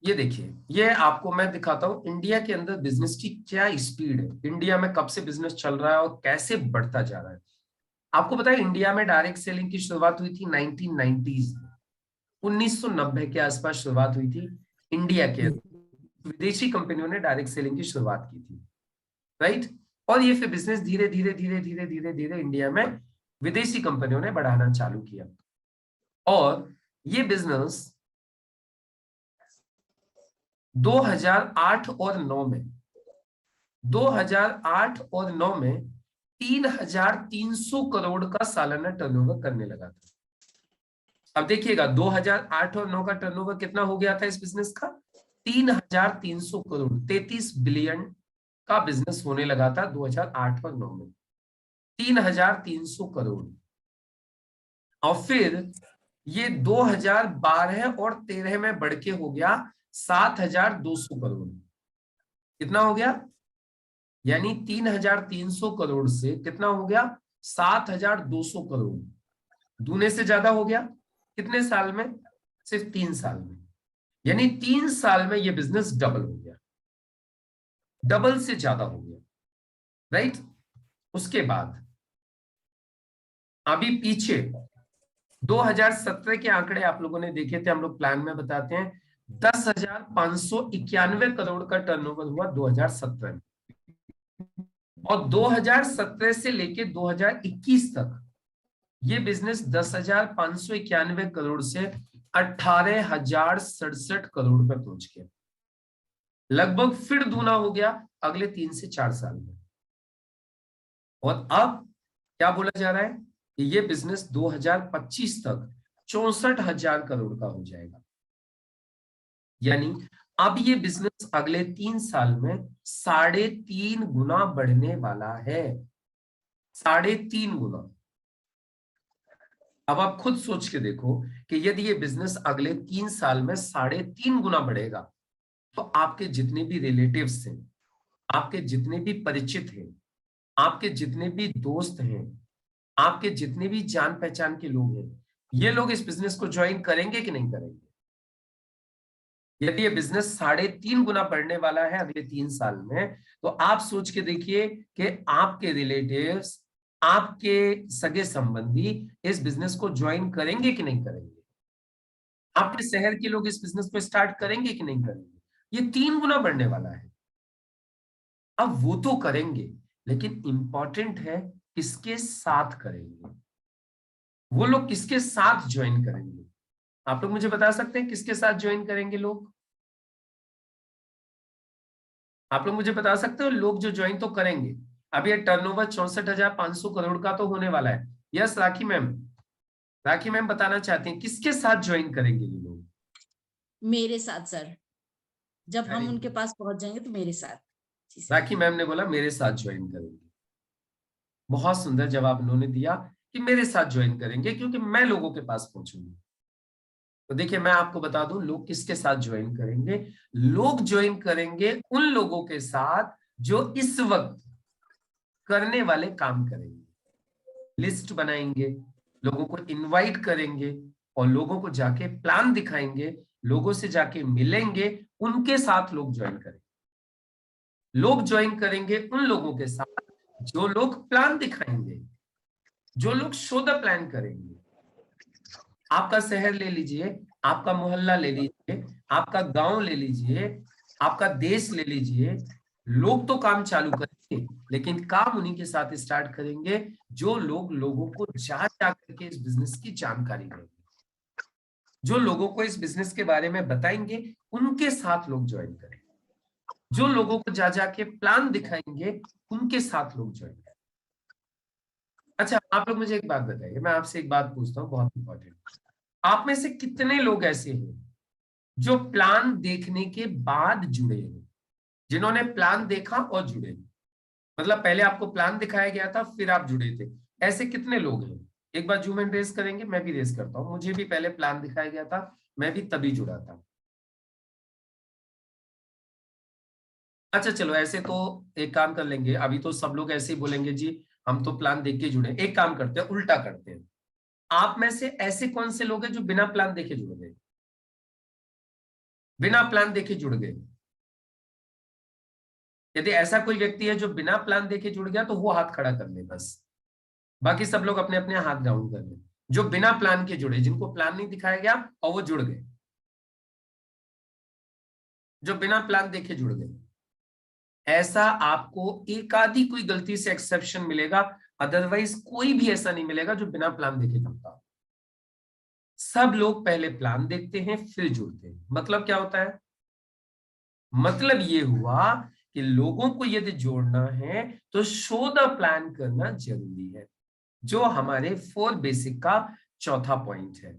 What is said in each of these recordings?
ये देखिए, ये आपको मैं दिखाता हूं इंडिया के अंदर बिजनेस की क्या स्पीड है, इंडिया में कब से बिजनेस चल रहा है और कैसे बढ़ता जा रहा है। आपको पता है इंडिया में डायरेक्ट सेलिंग की शुरुआत हुई थी 1990s में, 1990 के आसपास शुरुआत हुई थी इंडिया के अंदर। विदेशी कंपनियों ने डायरेक्ट सेलिंग की शुरुआत की थी, राइट। और ये फिर बिजनेस धीरे धीरे धीरे धीरे धीरे धीरे इंडिया में विदेशी कंपनियों ने बढ़ाना चालू किया। और ये बिजनेस 2008 और 9 में 2008 और 9 में 3,300 करोड़ का सालाना टर्नओवर करने लगा था। अब देखिएगा 2008 और 9 का टर्नओवर कितना हो गया था इस बिजनेस का, 3,300 करोड़, 33 बिलियन का बिजनेस होने लगा था 2008 और 9 में, 3,300 करोड़। और फिर ये 2012 और 13 में बढ़ के हो गया 7,200 करोड़। कितना हो गया, यानी 3,300 करोड़ से कितना हो गया, 7,200 करोड़, दूने से ज्यादा हो गया। कितने साल में, सिर्फ 3 साल में। यानी 3 साल में ये बिजनेस डबल हो गया, डबल से ज्यादा हो गया, राइट। उसके बाद अभी पीछे 2017 के आंकड़े आप लोगों ने देखे थे, हम लोग प्लान में बताते हैं, 10,591 करोड़ का टर्नओवर हुआ 2017 में। और 2017 से लेके 2021 तक ये बिजनेस 10,591 करोड़ से 18,067 करोड़ पे पहुंच गया, लगभग फिर दूना हो गया अगले 3 से 4 साल में। और अब क्या बोला जा रहा है कि ये बिजनेस 2025 तक 64,000 करोड़ का हो जाएगा। यानी अब ये बिजनेस अगले 3 साल में 3.5 गुना बढ़ने वाला है, 3.5 गुना। अब आप खुद सोच के देखो कि यदि ये बिजनेस अगले 3 साल में 3.5 गुना बढ़ेगा, तो आपके जितने भी रिलेटिव्स हैं, आपके जितने भी परिचित हैं, आपके जितने भी दोस्त हैं, आपके जितने भी जान पहचान के लोग हैं, ये लोग इस बिजनेस को ज्वाइन करेंगे कि नहीं करेंगे। यदि ये बिजनेस 3.5 गुना बढ़ने वाला है अगले 3 साल में, तो आप सोच के देखिए कि आपके रिलेटिव्स, आपके सगे संबंधी इस बिजनेस को ज्वाइन करेंगे कि नहीं करेंगे। आपके शहर के लोग इस बिजनेस को स्टार्ट करेंगे कि नहीं करेंगे। ये 3 गुना बढ़ने वाला है। अब वो तो करेंगे, लेकिन इंपॉर्टेंट है किसके साथ करेंगे, वो लोग किसके साथ ज्वाइन करेंगे। आप लोग मुझे बता सकते हैं किसके साथ ज्वाइन करेंगे लोग। आप लोग मुझे बता सकते हो, लोग जो ज्वाइन तो करेंगे। अब ये टर्नओवर 64,500 करोड़ का तो होने वाला है। यस राखी मैम, राखी मैम बताना चाहते हैं किसके साथ ज्वाइन करेंगे ये लोग। मेरे साथ सर, जब वेरी हम उनके गुड, पास पहुंच जाएंगे तो मेरे साथ। जी सर। राखी मैम ने बोला मेरे साथ ज्वाइन करेंगे। बहुत सुंदर जवाब उन्होंने दिया कि मेरे साथ ज्वाइन करेंगे, क्योंकि मैं लोगों के पास पहुंचूंगी। तो देखिए मैं आपको बता दूं लोग किसके साथ ज्वाइन करेंगे। लोग ज्वाइन करेंगे उन लोगों के साथ जो इस वक्त करने वाले काम करेंगे, लिस्ट बनाएंगे, लोगों को इनवाइट करेंगे और लोगों को जाके प्लान दिखाएंगे, लोगों से जाके मिलेंगे, उनके साथ लोग ज्वाइन करेंगे। लोग ज्वाइन करेंगे उन लोगों के साथ जो लोग प्लान दिखाएंगे, जो लोग शो द प्लान करेंगे। आपका शहर ले लीजिए, आपका मोहल्ला ले लीजिए, आपका गांव ले लीजिए, आपका देश ले लीजिए। लोग तो काम चालू करेंगे, लेकिन काम उन्हीं के साथ स्टार्ट करेंगे जो लोग लोगों को जा करके इस बिजनेस की जानकारी देंगे, जो लोगों को इस बिजनेस के बारे में बताएंगे, उनके साथ लोग ज्वाइन करेंगे। जो लोगों को जा जाके प्लान दिखाएंगे, उनके साथ लोग ज्वाइन करेंगे। अच्छा आप लोग मुझे एक बात बताइए, मैं आपसे एक बात पूछता हूँ बहुत इंपॉर्टेंट। आप में से कितने लोग ऐसे हैं जो प्लान देखने के बाद जुड़े हैं, जिन्होंने प्लान देखा और जुड़े, मतलब पहले आपको प्लान दिखाया गया था फिर आप जुड़े थे। ऐसे कितने लोग हैं, एक बार जूम एंड रेस करेंगे। मैं भी रेस करता हूं, मुझे भी पहले प्लान दिखाया गया था, मैं भी तभी जुड़ा था। अच्छा चलो ऐसे तो एक काम कर लेंगे, अभी तो सब लोग ऐसे ही बोलेंगे जी हम तो प्लान देख के जुड़े। एक काम करते हैं, उल्टा करते हैं। आप में से ऐसे कौन से लोग हैं जो बिना प्लान देखे जुड़ गए। बिना प्लान देखे जुड़ गए। यदि ऐसा कोई व्यक्ति है जो बिना प्लान देखे जुड़ गया तो वो हाथ खड़ा कर ले बस, बाकी सब लोग अपने अपने हाथ डाउन कर ले। जो बिना प्लान के जुड़े, जिनको प्लान नहीं दिखाया गया और वो जुड़ गए, जो बिना प्लान देखे जुड़ गए। ऐसा आपको एक आधी कोई गलती से एक्सेप्शन मिलेगा, अदरवाइज कोई भी ऐसा नहीं मिलेगा जो बिना प्लान देखे जुड़ता। सब लोग पहले प्लान देखते हैं फिर जुड़ते हैं। मतलब क्या होता है? मतलब ये हुआ कि लोगों को यदि जोड़ना है तो शो द प्लान करना जरूरी है, जो हमारे 4 बेसिक का चौथा पॉइंट है।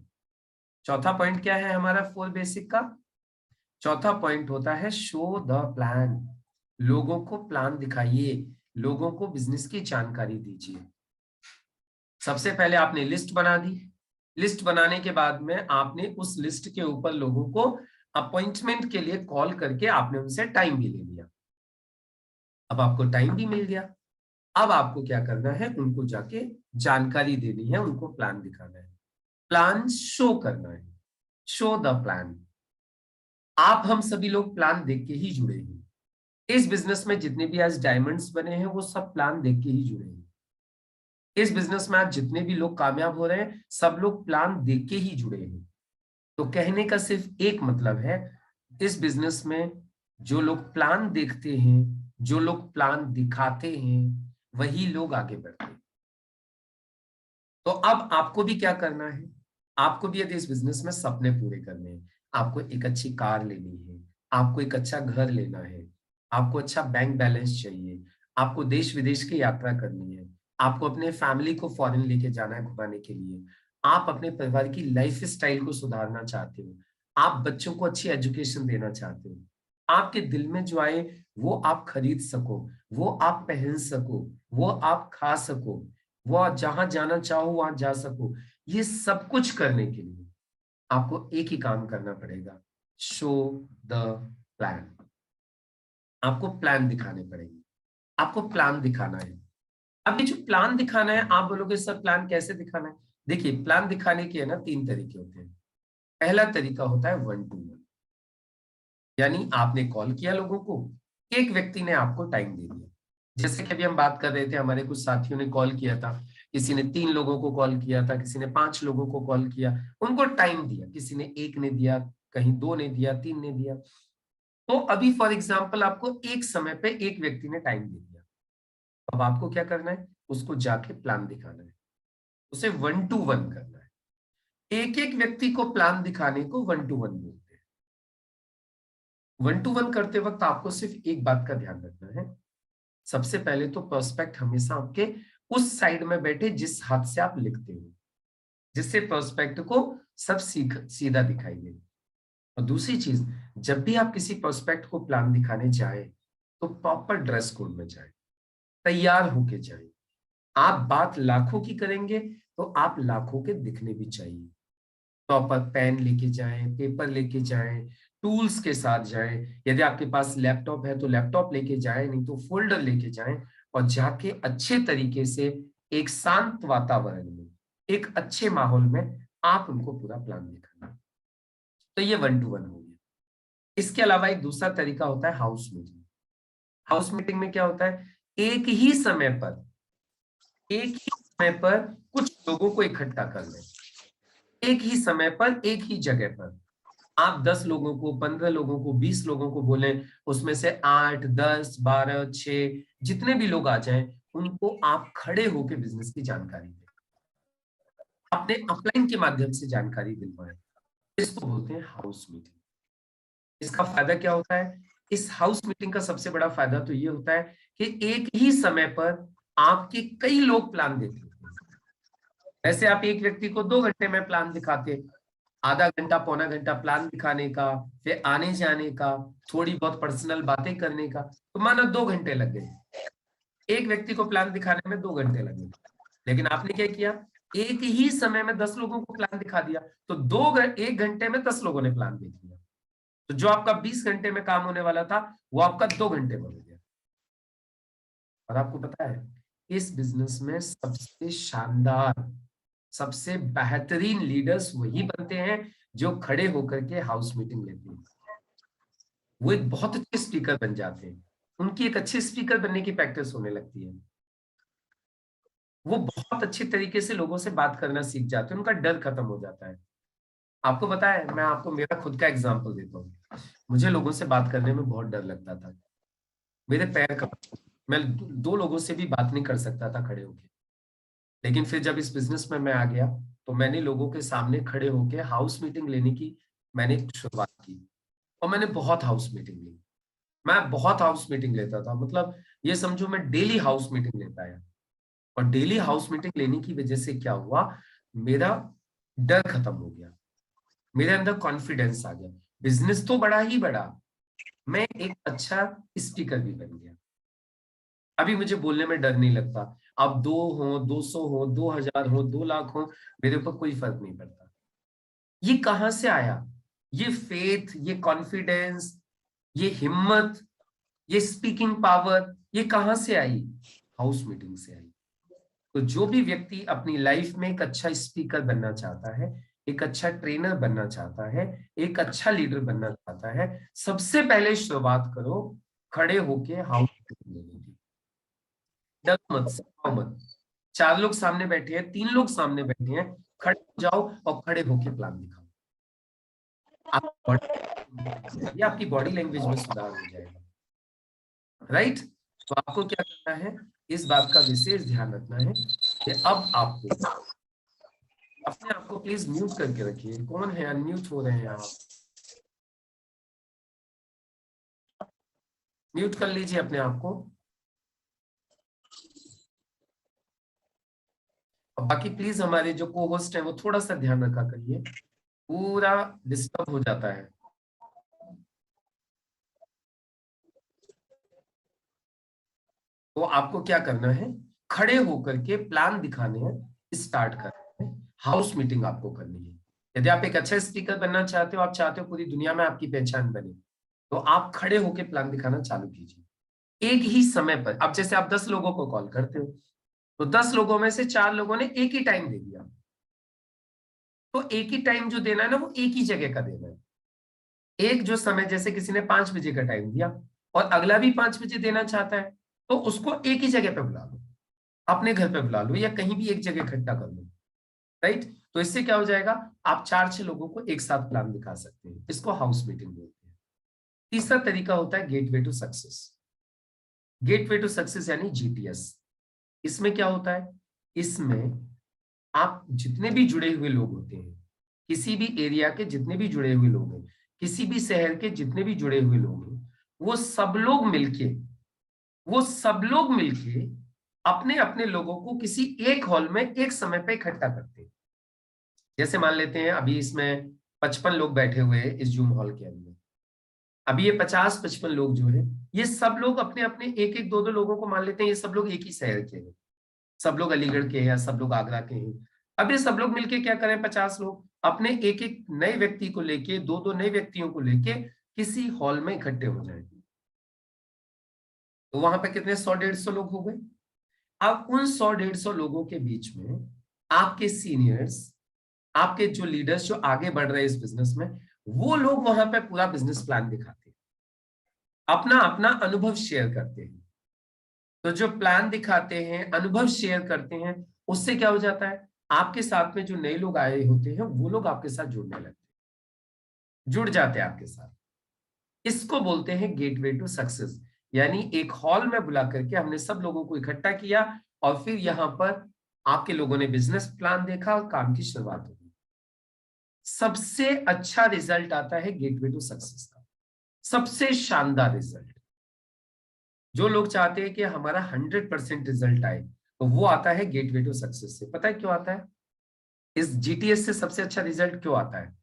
चौथा पॉइंट क्या है हमारा 4 बेसिक का? चौथा पॉइंट होता है शो द प्लान। लोगों को प्लान दिखाइए, लोगों को बिजनेस की जानकारी दीजिए। सबसे पहले आपने लिस्ट बना दी। लिस्ट बनाने के बाद में आपने उस लिस्ट के ऊपर लोगों को अपॉइंटमेंट के लिए कॉल करके आपने उनसे टाइम भी ले लिया। अब आपको टाइम भी मिल गया। अब आपको क्या करना है? उनको जाके जानकारी देनी है, उनको प्लान दिखाना है, प्लान शो करना है। Show the plan. आप हम सभी लोग प्लान देख के ही जुड़े हैं। इस बिजनेस में जितने भी आज डायमंड्स बने हैं वो सब प्लान देख के ही जुड़े हैं। इस बिजनेस में आज जितने भी लोग कामयाब हो रहे हैं सब लोग प्लान देख के ही जुड़े हैं। तो कहने का सिर्फ एक मतलब है, इस बिजनेस में जो लोग प्लान देखते हैं, जो लोग प्लान दिखाते हैं, वही लोग आगे बढ़ते हैं। तो अब आपको भी क्या करना है? आपको भी यदि इस बिजनेस में सपने पूरे करने हैं, आपको एक अच्छी कार लेनी है, आपको एक अच्छा घर लेना है, आपको अच्छा बैंक बैलेंस चाहिए, आपको देश विदेश की यात्रा करनी है, आपको अपने फैमिली को फॉरेन लेके जाना है घुमाने के लिए, आप अपने परिवार की लाइफ स्टाइल को सुधारना चाहते हो, आप बच्चों को अच्छी एजुकेशन देना चाहते हो, आपके दिल में जो आए वो आप खरीद सको, वो आप पहन सको, वो आप खा सको, वो जहां जाना चाहो वहां जा सको। ये सब कुछ करने के लिए आपको एक ही काम करना पड़ेगा, शो द प्लान। आपको प्लान दिखाने पड़ेंगे, आपको प्लान दिखाना है। अब ये जो प्लान दिखाना है, आप बोलोगे सर प्लान कैसे दिखाना है? देखिए, प्लान दिखाने के है ना 3 तरीके होते हैं। पहला तरीका होता है 1 to 1, यानी आपने कॉल किया लोगों को, एक व्यक्ति ने आपको टाइम दे दिया। जैसे कि अभी हम बात कर रहे थे, हमारे कुछ साथियों ने कॉल किया था, किसी ने 3 लोगों को कॉल किया था, किसी ने 5 लोगों को कॉल किया, उनको टाइम दिया, किसी ने 1 ने दिया, कहीं 2 ने दिया, 3 ने दिया। तो अभी फॉर एग्जाम्पल आपको एक समय पे एक व्यक्ति ने टाइम दे दिया। अब आपको क्या करना है? उसको जाके प्लान दिखाना है, उसे 1 to 1 करना है। एक एक व्यक्ति को प्लान दिखाने को 1 to 1 बोलते हैं। 1 to 1 करते वक्त आपको सिर्फ एक बात का ध्यान रखना है। सबसे पहले तो पर्सपेक्ट हमेशा आपके उस साइड में बैठे जिस हाथ से आप लिखते हो, जिससे पर्सपेक्ट को सब सीधा दिखाई दे। और दूसरी चीज, जब भी आप किसी पर्सपेक्ट को प्लान दिखाने जाए तो प्रॉपर ड्रेस कोड में जाए, तैयार होके जाए। आप बात लाखों की करेंगे तो आप लाखों के दिखने भी चाहिए। प्रॉपर पेन लेके जाएं, पेपर लेके जाएं, टूल्स के साथ जाएं। यदि आपके पास लैपटॉप है तो लैपटॉप लेके जाएं, नहीं तो फोल्डर लेके जाएं, और जाके अच्छे तरीके से एक शांत वातावरण में, एक अच्छे माहौल में आप उनको पूरा प्लान दिखाना। तो ये 1 to 1 हो गया। इसके अलावा एक दूसरा तरीका होता है हाउस मीटिंग। हाउस मीटिंग में क्या होता है? एक ही समय पर, एक ही समय पर कुछ लोगों को इकट्ठा कर लें, एक ही समय पर एक ही जगह पर। आप 10 लोगों को, 15 लोगों को, 20 लोगों को बोलें, उसमें से 8, 10, 12, 6 जितने भी लोग आ जाएं, उनको आप खड़े होकर बिजनेस की जानकारी दें, अपने अपलाइन के माध्यम से जानकारी दिलवाएं। इसको बोलते हैं हाउस मीटिंग। इसका फायदा क्या होता है? इस हाउस मीटिंग का सबसे बड़ा फायदा तो ये होता है कि एक ही समय पर आपके कई लोग प्लान देते हैं। वैसे आप एक व्यक्ति को 2 घंटे में प्लान दिखाते, आधा घंटा पौना घंटा प्लान दिखाने का, फिर आने जाने का, थोड़ी बहुत पर्सनल बातें करने का, तो मानो 2 घंटे लग गए। एक व्यक्ति को प्लान दिखाने में 2 घंटे लगे। लेकिन आपने क्या किया? एक ही समय में 10 लोगों को प्लान दिखा दिया, तो 1 घंटे में 10 लोगों ने प्लान देख लिया। तो जो आपका 20 घंटे में काम होने वाला था वो आपका 2 घंटे में हो गया। और आपको पता है, इस बिजनेस में सबसे शानदार, सबसे बेहतरीन लीडर्स वही बनते हैं जो खड़े होकर के हाउस मीटिंग लेते हैं। वो एक बहुत अच्छे स्पीकर बन जाते हैं, उनकी एक अच्छे स्पीकर बनने की प्रैक्टिस होने लगती है, वो बहुत अच्छे तरीके से लोगों से बात करना सीख जाते हैं, उनका डर खत्म हो जाता है। आपको पता है, मैं आपको मेरा खुद का एग्जांपल देता हूँ। मुझे लोगों से बात करने में बहुत डर लगता था, मेरे पैर कांपते, मैं दो लोगों से भी बात नहीं कर सकता था खड़े होके। लेकिन फिर जब इस बिजनेस में मैं आ गया, तो मैंने लोगों के सामने खड़े होके हाउस मीटिंग लेने की मैंने शुरुआत की, और मैंने बहुत हाउस मीटिंग ली। मैं बहुत हाउस मीटिंग लेता था, मतलब ये समझो मैं डेली हाउस मीटिंग लेता आया। और डेली हाउस मीटिंग लेने की वजह से क्या हुआ, मेरा डर खत्म हो गया, मेरे अंदर कॉन्फिडेंस आ गया, बिजनेस तो बड़ा ही बड़ा, मैं एक अच्छा स्पीकर भी बन गया। अभी मुझे बोलने में डर नहीं लगता। अब 2 हो, 200 हो, 2000 हो, 2 लाख हो, मेरे ऊपर कोई फर्क नहीं पड़ता। ये कहां से आया? ये फेथ, ये कॉन्फिडेंस, ये हिम्मत, ये स्पीकिंग पावर, ये कहां से आई? हाउस मीटिंग से आई। तो जो भी व्यक्ति अपनी लाइफ में एक अच्छा स्पीकर बनना चाहता है, एक अच्छा ट्रेनर बनना चाहता है, एक अच्छा लीडर बनना चाहता है, सबसे पहले शुरुआत करो खड़े होके हाउस मीटिंग लेने की। डर मत, सताओ मत। 4 लोग सामने बैठे हैं, 3 लोग सामने बैठे हैं, खड़े हो जाओ और खड़े होके प्लान दिखाओ। ये आपकी बॉडी लैंग्वेज में सुधार हो जाएगा, राइट? तो आपको क्या करना है, इस बात का विशेष ध्यान रखना है कि अब आपको अपने आप को प्लीज म्यूट करके रखिए। कौन है अनम्यूट हो रहे हैं आप? म्यूट कर लीजिए अपने आप को। और बाकी प्लीज हमारे जो को होस्ट है वो थोड़ा सा ध्यान रखा करिए, पूरा डिस्टर्ब हो जाता है। तो आपको क्या करना है, खड़े होकर के प्लान दिखाने हैं, स्टार्ट करना है, हाउस मीटिंग आपको करनी है। यदि आप एक अच्छा स्पीकर बनना चाहते हो, आप चाहते हो पूरी दुनिया में आपकी पहचान बने, तो आप खड़े होकर प्लान दिखाना चालू कीजिए एक ही समय पर। अब जैसे आप 10 लोगों को कॉल करते हो, तो 10 लोगों में से 4 लोगों ने एक ही टाइम दे दिया, तो एक ही टाइम जो देना है ना, वो एक ही जगह का देना है। एक जो समय, जैसे किसी ने 5 बजे का टाइम दिया और अगला भी 5 बजे देना चाहता है, तो उसको एक ही जगह पे बुला लो, अपने घर पे बुला लो या कहीं भी एक जगह इकट्ठा कर लो, राइट? तो इससे क्या हो जाएगा, आप 4-6 लोगों को एक साथ प्लान दिखा सकते हैं। इसको हाउस मीटिंग बोलते हैं। तीसरा तरीका होता है gateway to success. Gateway to success यानी जीटीएस। इसमें क्या होता है, इसमें आप जितने भी जुड़े हुए लोग होते हैं, किसी भी एरिया के जितने भी जुड़े हुए लोग हैं, किसी भी शहर के जितने भी जुड़े हुए लोग हैं, वो सब लोग मिलके अपने अपने लोगों को किसी एक हॉल में एक समय पे इकट्ठा करते हैं। जैसे मान लेते हैं अभी इसमें 55 लोग बैठे हुए हैं इस जूम हॉल के अंदर। अभी ये 50-55 लोग जो है, ये सब लोग अपने अपने एक एक दो दो लोगों को मान लेते हैं, ये सब लोग एक ही शहर के हैं, सब लोग अलीगढ़ के हैं या सब लोग आगरा के हैं। अब ये सब लोग मिलके क्या करें, 50 लोग अपने एक एक नए व्यक्ति को लेके, दो दो नए व्यक्तियों को लेके किसी हॉल में इकट्ठे हो जाएंगे। तो वहां पे कितने 100-150 लोग हो गए। अब उन 100-150 लोगों के बीच में आपके सीनियर्स, आपके जो लीडर्स जो आगे बढ़ रहे हैं इस बिजनेस में, वो लोग वहां पे पूरा बिजनेस प्लान दिखाते हैं, अपना अपना अनुभव शेयर करते हैं। तो जो प्लान दिखाते हैं, अनुभव शेयर करते हैं, उससे क्या हो जाता है, आपके साथ में जो नए लोग आए होते हैं वो लोग आपके साथ जुड़ने लगते हैं, जुड़ जाते हैं आपके साथ। इसको बोलते हैं गेटवे टू सक्सेस। यानी एक हॉल में बुला करके हमने सब लोगों को इकट्ठा किया और फिर यहां पर आपके लोगों ने बिजनेस प्लान देखा और काम की शुरुआत होगी। सबसे अच्छा रिजल्ट आता है गेटवे टू सक्सेस का, सबसे शानदार रिजल्ट। जो लोग चाहते हैं कि हमारा 100% रिजल्ट आए, तो वो आता है गेटवे टू सक्सेस से। पता है क्यों आता है? इस जीटीएस से सबसे अच्छा रिजल्ट क्यों आता है?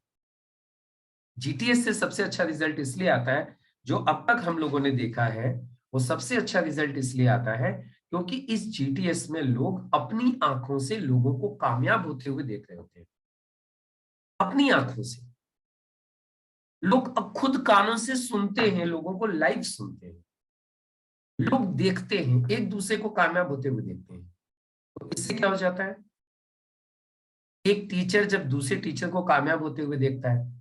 जीटीएस से सबसे अच्छा रिजल्ट इसलिए आता है, जो अब तक हम लोगों ने देखा है, वो सबसे अच्छा रिजल्ट इसलिए आता है क्योंकि इस जीटीएस में लोग अपनी आंखों से लोगों को कामयाब होते हुए देख रहे होते हैं। अपनी आंखों से लोग अब खुद कानों से सुनते हैं, लोगों को लाइव सुनते हैं, लोग देखते हैं, एक दूसरे को कामयाब होते हुए देखते हैं। तो इससे क्या हो जाता है, एक टीचर जब दूसरे टीचर को कामयाब होते हुए देखता है,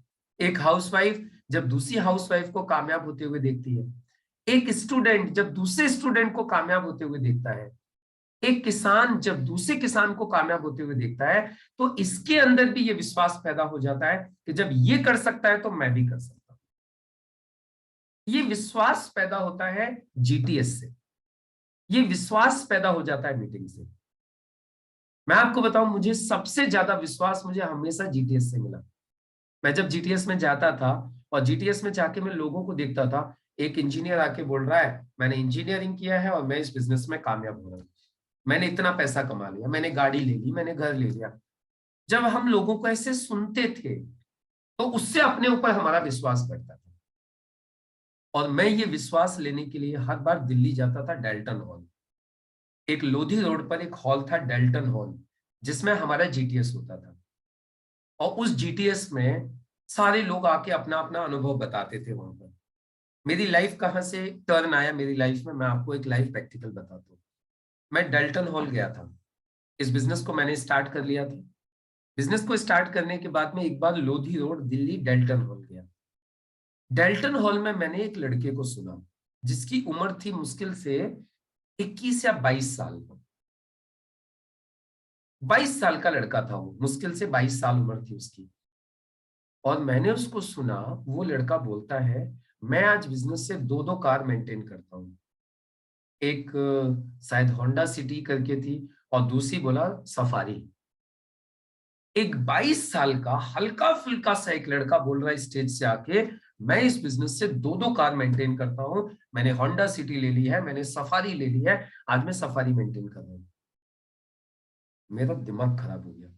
एक हाउसवाइफ जब दूसरी हाउसवाइफ को कामयाब होते हुए देखती है, एक स्टूडेंट जब दूसरे स्टूडेंट को कामयाब होते हुए देखता है, एक किसान जब दूसरे किसान को कामयाब होते हुए देखता है, तो इसके अंदर भी ये विश्वास पैदा हो जाता है कि जब ये कर सकता है तो मैं भी कर सकता हूं। ये विश्वास पैदा होता है जीटीएस से, ये विश्वास पैदा हो जाता है मीटिंग से। मैं आपको बताऊं, मुझे सबसे ज्यादा विश्वास मुझे हमेशा जीटीएस से मिला। मैं जब जीटीएस में जाता था और जीटीएस में जाके मैं लोगों को देखता था, एक इंजीनियर आके बोल रहा है मैंने इंजीनियरिंग किया है और मैं इस बिजनेस में कामयाब हो रहा हूं, मैंने इतना पैसा कमा लिया, मैंने गाड़ी ले ली, मैंने घर ले लिया। जब हम लोगों को ऐसे सुनते थे तो उससे अपने ऊपर हमारा विश्वास बढ़ता था। और मैं ये विश्वास लेने के लिए हर बार दिल्ली जाता था, डेल्टन हॉल, एक लोधी रोड पर एक हॉल था डेल्टन हॉल, जिसमें हमारा जीटीएस होता था। और उस जीटीएस में सारे लोग आके अपना अपना अनुभव बताते थे वहां पर। मेरी लाइफ कहाँ से टर्न आया मेरी लाइफ में, मैं आपको एक लाइफ प्रैक्टिकल बताता हूँ। मैं डेल्टन हॉल गया था, इस बिजनेस को मैंने स्टार्ट कर लिया था। बिजनेस को स्टार्ट करने के बाद में एक बार Lodhi road Delhi Dalton hall गया। डेल्टन हॉल में मैंने एक लड़के को सुना जिसकी उम्र थी मुश्किल से 21 या 22 साल का। 22 साल का लड़का था वो, मुश्किल से 22 साल उम्र थी उसकी। और मैंने उसको सुना, वो लड़का बोलता है मैं आज बिजनेस से दो दो कार मेंटेन करता हूँ। एक शायद होंडा सिटी करके थी और दूसरी बोला सफारी। एक 22 साल का हल्का फुल्का सा एक लड़का बोल रहा है स्टेज से आके, मैं इस बिजनेस से दो दो कार मेंटेन करता हूं, मैंने होंडा सिटी ले ली है, मैंने सफारी ले ली है, आज मैं सफारी मेंटेन कर रहा हूं। मेरा दिमाग खराब हो गया।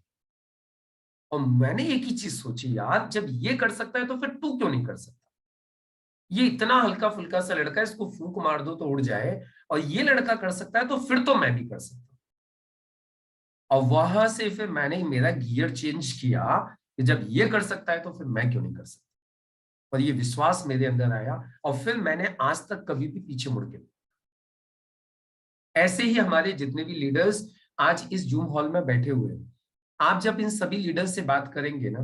और मैंने एक ही चीज सोची, यार जब ये कर सकता है तो फिर तू क्यों नहीं कर सकता? ये इतना हल्का फुल्का सा लड़का है, इसको फूंक मार दो तो उड़ जाए, और ये लड़का कर सकता है तो फिर तो मैं भी कर सकता हूं। और वहां से फिर मैंने मेरा गियर चेंज किया कि जब ये कर सकता है तो फिर मैं क्यों नहीं कर सकता। और ये विश्वास मेरे अंदर आया और फिर मैंने आज तक कभी भी पीछे मुड़ के नहीं। ऐसे ही हमारे जितने भी लीडर्स आज इस जूम हॉल में बैठे हुए हैं, आप जब इन सभी लीडर्स से बात करेंगे ना,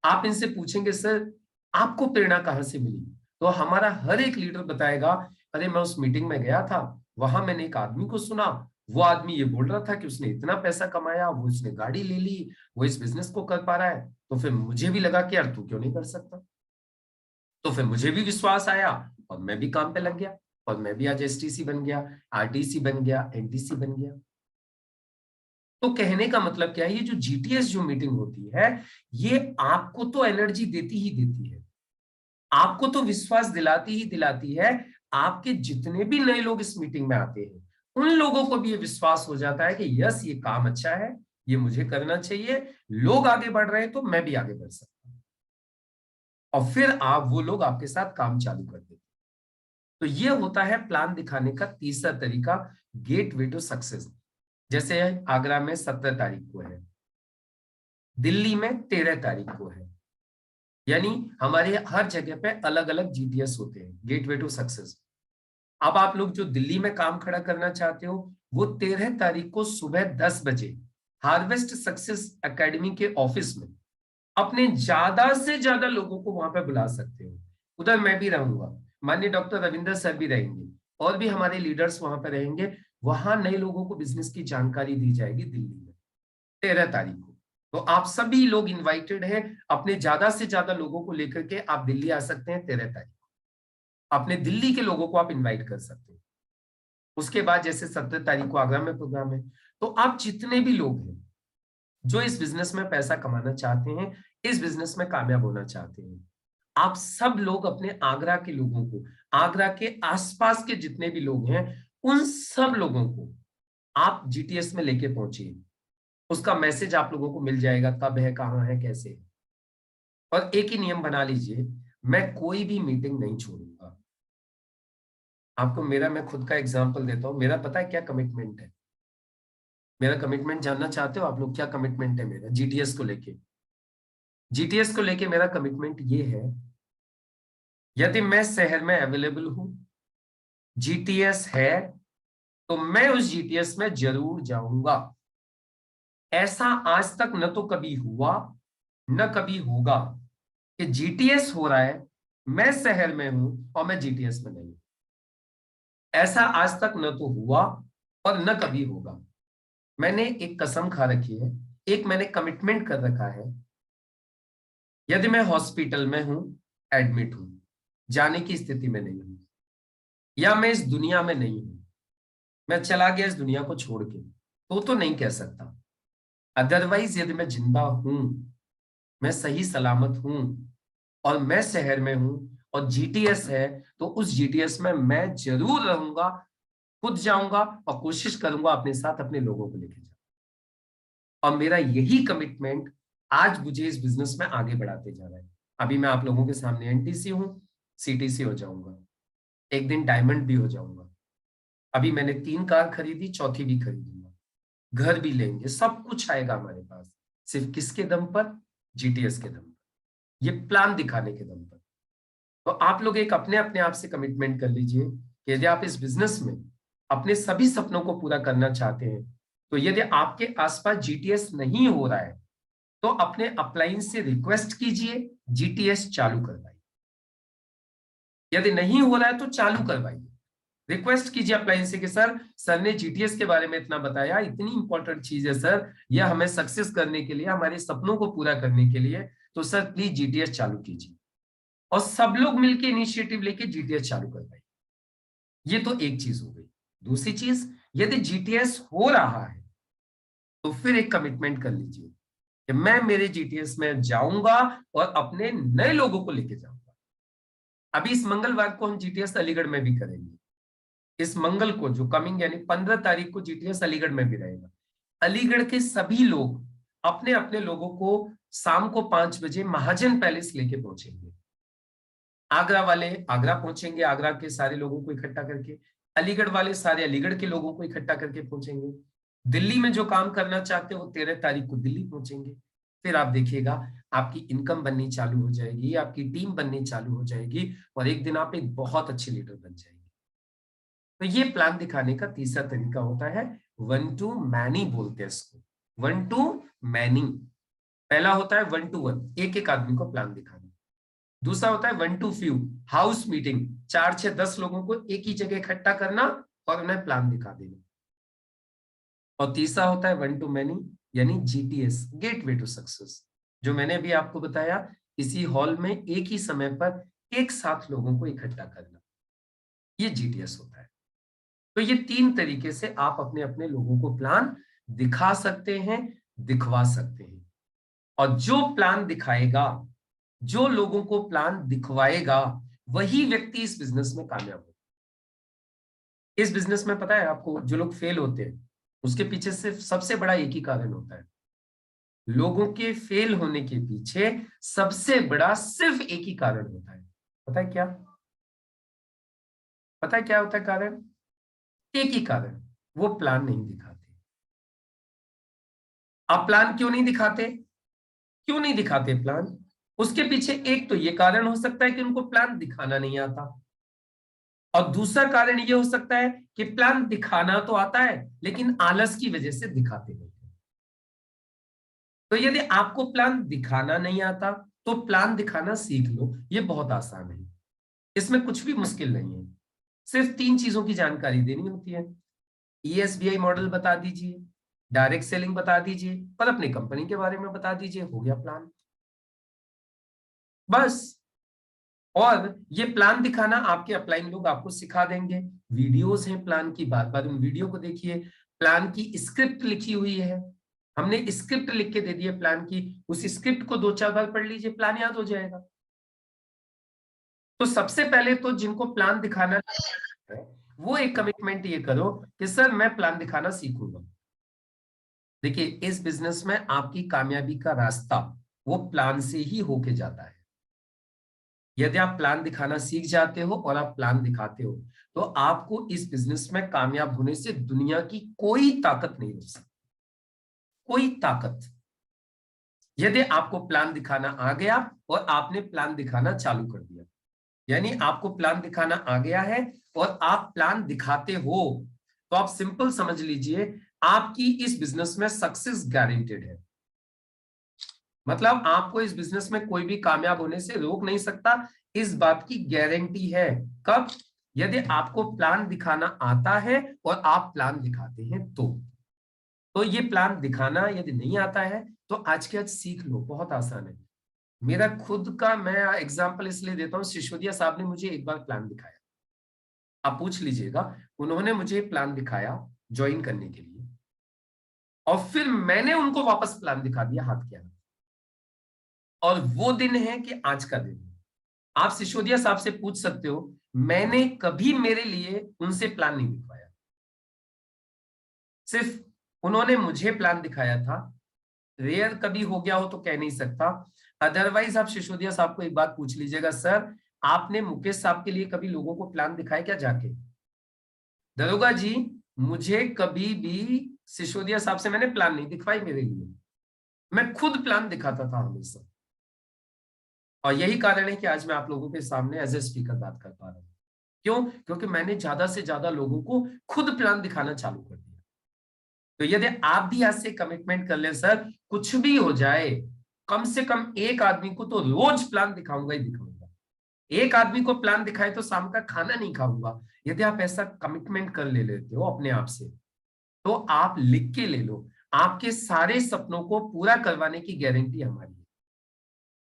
आप इनसे पूछेंगे सर आपको प्रेरणा कहाँ से मिली, तो हमारा हर एक लीडर बताएगा अरे मैं उस मीटिंग में गया था, वहां मैंने एक आदमी को सुना, वो आदमी ये बोल रहा था कि उसने इतना पैसा कमाया, वो उसने गाड़ी ले ली, वो इस बिजनेस को कर पा रहा है, तो फिर मुझे भी लगा कि यार तू क्यों नहीं कर सकता। तो फिर मुझे भी विश्वास आया और मैं भी काम पे लग गया, और मैं भी आज एसटीसी बन गया, आरटीसी बन गया, एनटीसी बन गया। तो कहने का मतलब क्या है, ये जो जीटीएस जो मीटिंग होती है, ये आपको तो एनर्जी देती ही देती है, आपको तो विश्वास दिलाती ही दिलाती है। आपके जितने भी नए लोग इस मीटिंग में आते हैं, उन लोगों को भी ये विश्वास हो जाता है कि यस ये काम अच्छा है, ये मुझे करना चाहिए, लोग आगे बढ़ रहे हैं तो मैं भी आगे बढ़ सकता हूं। और फिर आप वो लोग आपके साथ काम चालू कर देते हैं। तो ये होता है प्लान दिखाने का तीसरा तरीका, गेट वे टू सक्सेस। जैसे आगरा में 17 तारीख को है, दिल्ली में 13 तारीख को है, यानी हमारे हर जगह पे अलग अलग जीटीएस होते हैं, गेट वे टू सक्सेस। अब आप लोग जो दिल्ली में काम खड़ा करना चाहते हो, वो 13 तारीख को सुबह 10 बजे हार्वेस्ट सक्सेस एकेडमी के ऑफिस में अपने ज्यादा से ज्यादा लोगों को वहां पे बुला सकते हो। उधर मैं भी रहूंगा, माननीय डॉक्टर रविंदर सर भी रहेंगे, और भी हमारे लीडर्स वहां पे रहेंगे। वहां नए लोगों को बिजनेस की जानकारी दी जाएगी दिल्ली में 13 तारीख को। तो आप सभी लोग इनवाइटेड हैं, अपने ज्यादा से ज्यादा लोगों को लेकर के आप दिल्ली आ सकते हैं 13 तारीख को, अपने दिल्ली के लोगों को आप इन्वाइट कर सकते हैं। उसके बाद जैसे 17 तारीख को आगरा में प्रोग्राम है, तो आप जितने भी लोग हैं जो इस बिजनेस में पैसा कमाना चाहते हैं, इस बिजनेस में कामयाब होना चाहते हैं, आप सब लोग अपने आगरा के लोगों को, आगरा के आसपास के जितने भी लोग हैं, उन सब लोगों को आप जीटीएस में लेके पहुंचिए। उसका मैसेज आप लोगों को मिल जाएगा, कब है, कहाँ है, कैसे है। और एक ही नियम बना लीजिए, मैं कोई भी मीटिंग नहीं छोड़ूंगा। आपको मेरा, मैं खुद का एग्जांपल देता हूं, मेरा पता है क्या कमिटमेंट है। मेरा कमिटमेंट जानना चाहते हो आप लोग, क्या कमिटमेंट है मेरा जीटीएस को लेके? जीटीएस को लेके मेरा कमिटमेंट ये है, यदि मैं शहर में अवेलेबल हूं, जीटीएस है, तो मैं उस जीटीएस में जरूर जाऊंगा। ऐसा आज तक न तो कभी हुआ न कभी होगा कि जीटीएस हो रहा है मैं शहर में हूं और मैं जीटीएस में नहीं हूं। ऐसा आज तक न तो हुआ और न कभी होगा। मैंने एक कसम खा रखी है, एक मैंने कमिटमेंट कर रखा है, यदि मैं हॉस्पिटल में हूं, एडमिट हूं, जाने की स्थिति में नहीं हूं, या मैं इस दुनिया में नहीं हूं, मैं चला गया इस दुनिया को छोड़ के, तो नहीं कह सकता। अदरवाइज यदि मैं जिंदा हूं, मैं सही सलामत हूं और मैं शहर में हूं और जीटीएस है, तो उस जीटीएस में मैं जरूर रहूंगा, खुद जाऊंगा और कोशिश करूंगा अपने साथ अपने लोगों को लेके जाऊं। और मेरा यही कमिटमेंट आज मुझे इस बिजनेस में आगे बढ़ाते जा रहा है। अभी मैं आप लोगों के सामने एनटीसी हूं, सीटीसी हो जाऊंगा, एक दिन डायमंड भी हो जाऊंगा। अभी मैंने 3 कार खरीदी, चौथी भी खरीदूंगा, घर भी लेंगे, सब कुछ आएगा हमारे पास। सिर्फ किसके दम पर? जीटीएस के दम पर, ये प्लान दिखाने के दम पर। तो आप लोग एक अपने अपने आप से कमिटमेंट कर लीजिए कि यदि आप इस बिजनेस में अपने सभी सपनों को पूरा करना चाहते हैं, तो यदि आपके आसपास जीटीएस नहीं हो रहा है, तो अपने अप्लायंस से रिक्वेस्ट कीजिए, जीटीएस चालू करवाइए। यदि नहीं हो रहा है तो चालू करवाइए, रिक्वेस्ट कीजिए अप्लायंस से कि सर ने जीटीएस के बारे में इतना बताया, इतनी इंपॉर्टेंट चीज है सर, यह हमें सक्सेस करने के लिए, हमारे सपनों को पूरा करने के लिए, तो सर प्लीज जीटीएस चालू कीजिए। और सब लोग मिलकर इनिशिएटिव लेके जीटीएस चालू करवाइए। ये तो एक चीज हो गई। दूसरी चीज, यदि जीटीएस हो रहा है तो फिर एक कमिटमेंट कर लीजिए कि मैं मेरे जीटीएस में जाऊंगा और अपने नए लोगों को लेके जाऊंगा। अभी इस मंगलवार को हम जीटीएस अलीगढ़ में भी करेंगे। इस मंगल को जो कमिंग यानी 15 तारीख को जीटीएस अलीगढ़ में भी रहेगा। अलीगढ़ के सभी लोग अपने अपने लोगों को शाम को 5 बजे महाजन पैलेस लेके पहुंचेंगे। आगरा वाले आगरा पहुंचेंगे, आगरा के सारे लोगों को इकट्ठा करके, अलीगढ़ वाले सारे अलीगढ़ के लोगों को इकट्ठा करके पहुंचेंगे। दिल्ली में जो काम करना चाहते हो 13 तारीख को दिल्ली पहुंचेंगे। फिर आप देखिएगा आपकी इनकम बननी चालू हो जाएगी, आपकी टीम बननी चालू हो जाएगी और एक दिन आप एक बहुत अच्छे लीडर बन जाएंगे। तो ये प्लान दिखाने का तीसरा तरीका होता है 1 to many बोलते हैं इसको, 1 to many। पहला होता है 1 to 1, एक एक आदमी को प्लान दिखाना। दूसरा होता है 1 to few, हाउस मीटिंग, 4 6 10 लोगों को एक ही जगह इकट्ठा करना और उन्हें प्लान दिखा देना। और तीसरा होता है 1 to many, यानी जीटीएस, गेटवे टू सक्सेस, जो मैंने भी आपको बताया, इसी हॉल में एक ही समय पर एक साथ लोगों को इकट्ठा करना, ये जीटीएस होता है। तो ये 3 तरीके से आप अपने अपने लोगों को प्लान दिखा सकते हैं, दिखवा सकते हैं। और जो प्लान दिखाएगा, जो लोगों को प्लान दिखवाएगा, वही व्यक्ति इस बिजनेस में कामयाब होगा। इस बिजनेस में पता है आपको, जो लोग फेल होते हैं उसके पीछे सिर्फ सबसे बड़ा एक ही कारण होता है। लोगों के फेल होने के पीछे सबसे बड़ा सिर्फ एक ही कारण होता है। पता है क्या? पता है क्या होता है कारण? एक ही कारण, वो प्लान नहीं दिखाते। आप प्लान क्यों नहीं दिखाते? क्यों नहीं दिखाते प्लान? उसके पीछे एक तो ये कारण हो सकता है कि उनको प्लान दिखाना नहीं आता, और दूसरा कारण ये हो सकता है कि प्लान दिखाना तो आता है लेकिन आलस की वजह से दिखाते नहीं। तो यदि आपको प्लान दिखाना नहीं आता तो प्लान दिखाना सीख लो, ये बहुत आसान है, इसमें कुछ भी मुश्किल नहीं है। सिर्फ 3 चीजों की जानकारी देनी होती है। ESBI मॉडल बता दीजिए, डायरेक्ट सेलिंग बता दीजिए और अपनी कंपनी के बारे में बता दीजिए, हो गया प्लान, बस। और ये प्लान दिखाना आपके अपलाइन लोग आपको सिखा देंगे। वीडियोस हैं प्लान की, बार बार उन वीडियो को देखिए। प्लान की स्क्रिप्ट लिखी हुई है, हमने स्क्रिप्ट लिख के दे दी है प्लान की, उस स्क्रिप्ट को 2 4 बार पढ़ लीजिए, प्लान याद हो जाएगा। तो सबसे पहले तो जिनको प्लान दिखाना है वो एक कमिटमेंट ये करो कि सर मैं प्लान दिखाना सीखूंगा। देखिए इस बिजनेस में आपकी कामयाबी का रास्ता वो प्लान से ही होके जाता है। यदि आप प्लान दिखाना सीख जाते हो और आप प्लान दिखाते हो तो आपको इस बिजनेस में कामयाब होने से दुनिया की कोई ताकत नहीं रोक सकती, कोई ताकत। यदि आपको प्लान दिखाना आ गया और आपने प्लान दिखाना चालू कर दिया, यानी आपको प्लान दिखाना आ गया है और आप प्लान दिखाते हो, तो आप सिंपल समझ लीजिए आपकी इस बिजनेस में सक्सेस गारंटेड है। मतलब आपको इस बिजनेस में कोई भी कामयाब होने से रोक नहीं सकता, इस बात की गारंटी है। कब? यदि आपको प्लान दिखाना आता है और आप प्लान दिखाते हैं तो ये प्लान दिखाना यदि नहीं आता है तो आज के आज सीख लो, बहुत आसान है। मेरा खुद का मैं एग्जांपल इसलिए देता हूं, सिसोदिया साहब ने मुझे एक बार प्लान दिखाया, आप पूछ लीजिएगा, उन्होंने मुझे प्लान दिखाया ज्वाइन करने के लिए, और फिर मैंने उनको वापस प्लान दिखा दिया हाथ के हाथ। और वो दिन है कि आज का दिन है। आप सिसोदिया साहब से पूछ सकते हो, मैंने कभी मेरे लिए उनसे प्लान नहीं दिखवाया, सिर्फ उन्होंने मुझे प्लान दिखाया था। रेयर कभी हो गया हो तो कह नहीं सकता, अदरवाइज आप सिसोदिया साहब को एक बात पूछ लीजिएगा, सर आपने मुकेश साहब के लिए कभी लोगों को प्लान दिखाया क्या जाके? दरोगा जी, मुझे कभी भी सिसोदिया साहब से मैंने प्लान नहीं दिखवाई मेरे लिए, मैं खुद प्लान दिखाता था हमेशा। और यही कारण है कि आज मैं आप लोगों के सामने एज ए स्पीकर बात कर पा रहा हूं। क्यों? क्योंकि मैंने ज्यादा से ज्यादा लोगों को खुद प्लान दिखाना चालू कर दिया। तो यदि आप भी आज से कमिटमेंट कर ले, सर कुछ भी हो जाए, कम से कम एक आदमी को तो रोज प्लान दिखाऊंगा ही दिखाऊंगा, एक आदमी को प्लान दिखाए तो शाम का खाना नहीं खाऊंगा, यदि आप ऐसा कमिटमेंट कर ले लेते हो अपने आप से, तो आप लिख के ले लो, आपके सारे सपनों को पूरा करवाने की गारंटी हमारी है।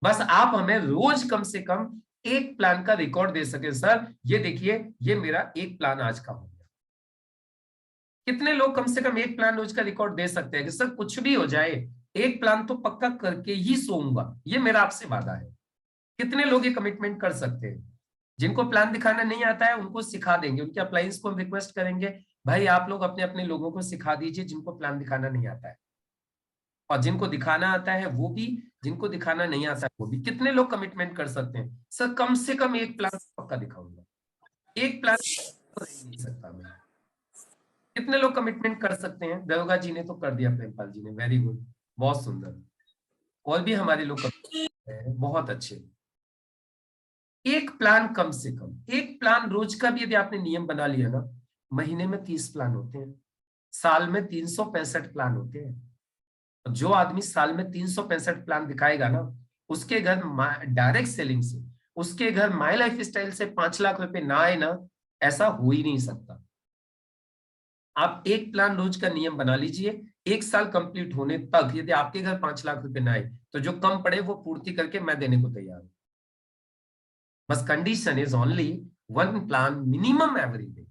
बस आप हमें रोज कम से कम एक प्लान का रिकॉर्ड दे सके, सर ये देखिए ये मेरा एक प्लान आज का हो गया। कितने लोग कम से कम एक प्लान रोज का रिकॉर्ड दे सकते हैं कि सर कुछ भी हो जाए एक प्लान तो पक्का करके ही सोऊंगा, ये मेरा आपसे वादा है? कितने लोग ये कमिटमेंट कर सकते हैं? जिनको प्लान दिखाना नहीं आता है उनको सिखा देंगे, उनके अप्लाइंस को हम रिक्वेस्ट करेंगे, भाई आप लोग अपने अपने लोगों को सिखा दीजिए जिनको प्लान दिखाना नहीं आता है, और जिनको दिखाना आता है वो भी, जिनको दिखाना नहीं आता है वो भी। कितने लोग कमिटमेंट कर सकते हैं, सर कम से कम एक प्लान पक्का दिखाऊंगा, एक प्लान तो नहीं सकता मैं? कितने लोग कमिटमेंट कर सकते हैं? दरोगा जी ने तो कर दिया, प्रेमपाल जी ने, वेरी गुड, बहुत सुंदर। और भी हमारे लोग हैं बहुत अच्छे। एक प्लान, कम से कम एक प्लान रोज का भी यदि आपने नियम बना लिया ना, महीने में 30 प्लान होते हैं, साल में 365 प्लान होते हैं। जो आदमी साल में 365 प्लान दिखाएगा ना, उसके घर डायरेक्ट सेलिंग से, उसके घर माई लाइफ स्टाइल से 5 लाख रुपए ना आए ना, ऐसा हो ही नहीं सकता। आप एक प्लान रोज का नियम बना लीजिए, एक साल कंप्लीट होने तक यदि आपके घर 5 लाख रुपए ना आए तो जो कम पड़े वो पूर्ति करके मैं देने को तैयार हूं। बस condition is only one plan minimum every day,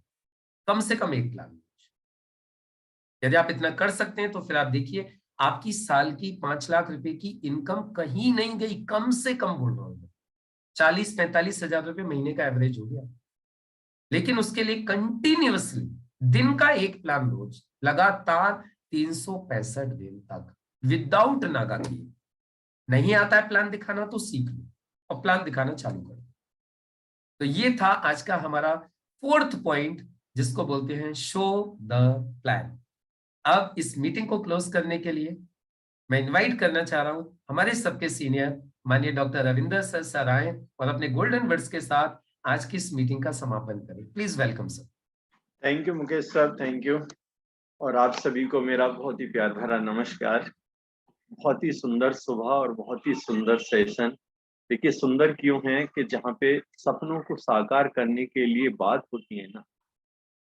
कम से कम एक प्लान। यदि आप इतना कर सकते हैं तो फिर आप देखिए आपकी साल की 5 लाख रुपए की इनकम कहीं नहीं गई, कम से कम बोल रहा हूं मैं, 40-45 हजार रुपए महीने का एवरेज हो गया। लेकिन उसके लिए कंटिन्यूअसली दिन का एक प्लान रोज लगातार 365 दिन तक विदाउट नागा किए। नहीं आता है प्लान दिखाना तो सीख लो और प्लान दिखाना चालू करो। तो ये था आज का हमारा फोर्थ पॉइंट, जिसको बोलते हैं शो द प्लान। अब इस मीटिंग को क्लोज करने के लिए मैं इनवाइट करना चाह रहा हूं हमारे सबके सीनियर माननीय डॉक्टर रविंदर सर, सर आए और अपने गोल्डन वर्ड्स के साथ आज की इस मीटिंग का समापन करें। Please welcome sir. Thank you Mukesh sir, thank you. और आप सभी को मेरा बहुत ही प्यार भरा नमस्कार। बहुत ही सुंदर सुबह और बहुत ही सुंदर सेशन। देखिए सुंदर क्यों है कि जहाँ पे सपनों को साकार करने के लिए बात होती है ना,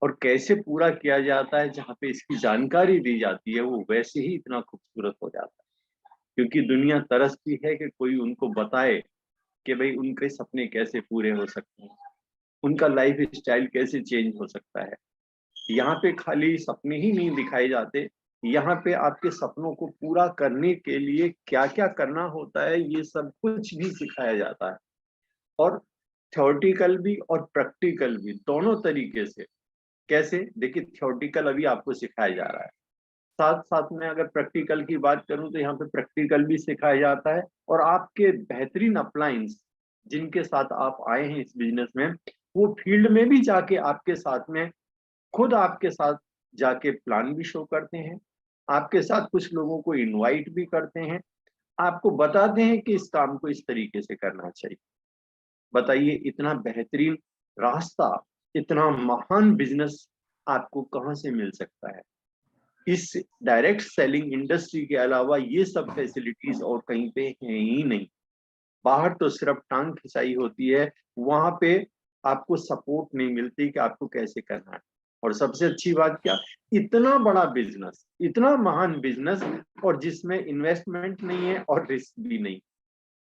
और कैसे पूरा किया जाता है, जहाँ पे इसकी जानकारी दी जाती है, वो वैसे ही इतना खूबसूरत हो जाता है। क्योंकि दुनिया तरसती है कि कोई उनको बताए कि भाई उनके सपने कैसे पूरे हो सकते हैं, उनका लाइफ स्टाइल कैसे चेंज हो सकता है। यहाँ पे खाली सपने ही नहीं दिखाए जाते, यहाँ पे आपके सपनों को पूरा करने के लिए क्या क्या करना होता है ये सब कुछ भी सिखाया जाता है। और थ्योरेटिकल भी और प्रैक्टिकल भी, दोनों तरीके से। कैसे? देखिए थ्योरेटिकल अभी आपको सिखाया जा रहा है, साथ साथ में अगर प्रैक्टिकल की बात करूं तो यहाँ पे प्रैक्टिकल भी सिखाया जाता है। और आपके बेहतरीन अपलाइंस जिनके साथ आप आए हैं इस बिजनेस में, वो फील्ड में भी जाके आपके साथ में, खुद आपके साथ जाके प्लान भी शो करते हैं, आपके साथ कुछ लोगों को इनवाइट भी करते हैं, आपको बताते हैं कि इस काम को इस तरीके से करना चाहिए। बताइए इतना बेहतरीन रास्ता, इतना महान बिजनेस आपको कहां से मिल सकता है? इस डायरेक्ट सेलिंग इंडस्ट्री के अलावा ये सब फैसिलिटीज और कहीं पे हैं ही नहीं। बाहर तो सिर्फ टांग खिंचाई होती है, वहां पे आपको सपोर्ट नहीं मिलती कि आपको कैसे करना है। और सबसे अच्छी बात क्या, इतना बड़ा बिजनेस, इतना महान बिजनेस, और जिसमें इन्वेस्टमेंट नहीं है और रिस्क भी नहीं,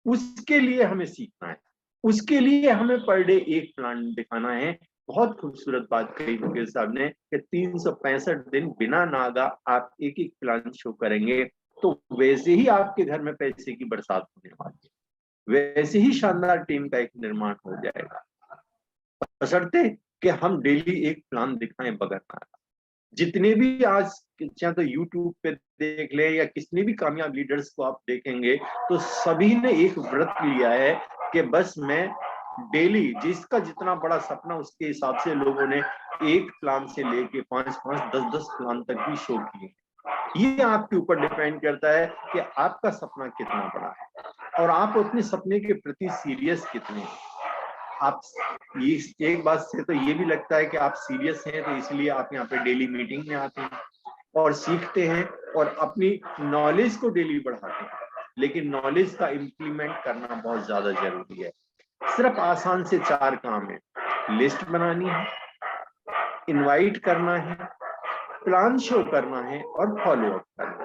उसके लिए हमें सीखना है, उसके लिए हमें पर डे एक प्लान दिखाना है। बहुत खूबसूरत बात कही मुकेश साहब ने कि 365 दिन बिना नागा आप एक एक प्लान शो करेंगे तो वैसे ही आपके घर में पैसे की बरसात होने वाली है, वैसे ही शानदार टीम का एक निर्माण हो जाएगा, बशर्ते कि हम डेली एक प्लान दिखाएं बगैर नागा। जितने भी आज चाहे तो यूट्यूब पे देख ले या कितने भी कामयाब लीडर्स को आप देखेंगे तो सभी ने एक व्रत लिया है कि बस मैं डेली, जिसका जितना बड़ा सपना उसके हिसाब से लोगों ने एक प्लान से लेके 5-5, 10-10 प्लान तक भी शो किए। ये आपके ऊपर डिपेंड करता है कि आपका सपना कितना बड़ा है और आप अपने सपने के प्रति सीरियस कितने हैं। आप ये एक बात से तो ये भी लगता है कि आप सीरियस हैं, तो इसलिए आप यहाँ पे डेली मीटिंग में आते हैं और सीखते हैं और अपनी नॉलेज को डेली बढ़ाते हैं, लेकिन नॉलेज का इम्प्लीमेंट करना बहुत ज्यादा जरूरी है। सिर्फ आसान से 4 काम है, लिस्ट बनानी है, इनवाइट करना है, प्लान शो करना है और फॉलो अप करना